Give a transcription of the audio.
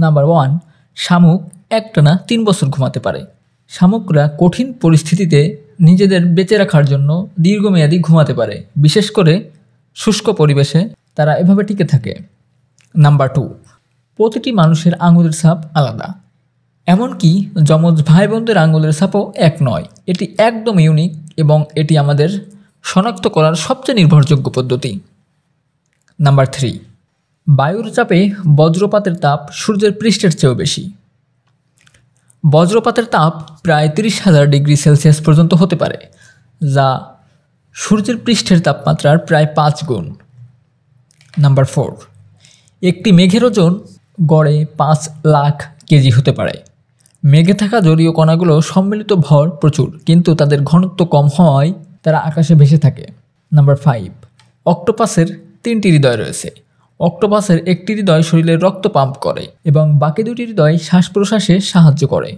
Number 1, শামুক একটানা 3 বছর ঘুমাতে পারে। শামুকরা কঠিন পরিস্থিতিতে নিজেদের বেঁচে রাখার জন্য দীর্ঘমেয়াদী ঘুমাতে পারে, বিশেষ করে শুষ্ক পরিবেশে তারা এভাবে টিকে থাকে। নাম্বার 2, প্রতিটি মানুষের আঙুলের ছাপ আলাদা, এমনকি যমজ ভাই বোনদের আঙুলের ছাপও এক নয়। এটি একদম ইউনিক এবং এটি আমাদের শনাক্ত করার সবচেয়ে নির্ভরযোগ্য পদ্ধতি। নাম্বার 3, বায়ুর চাপে বজ্রপাতের তাপ সূর্যের পৃষ্ঠের চেয়েও বেশি। বজ্রপাতের তাপ প্রায় 30,000 ডিগ্রি সেলসিয়াস পর্যন্ত হতে পারে, যা সূর্যের পৃষ্ঠের তাপমাত্রার প্রায় 5 গুণ। নাম্বার 4, একটি মেঘের ওজন গড়ে 5 লাখ কেজি হতে পারে। মেঘে থাকা জলীয় কণাগুলো সম্মিলিত ভর প্রচুর, কিন্তু তাদের ঘনত্ব কম হওয়ায় তারা আকাশে ভেসে থাকে। নাম্বার 5, অক্টোপাসের 3টি হৃদয় রয়েছে। অক্টোপাসের একটি হৃদয় শরীরে রক্ত পাম্প করে এবং বাকি 2টি হৃদয় শ্বাস প্রশ্বাসে সাহায্য করে।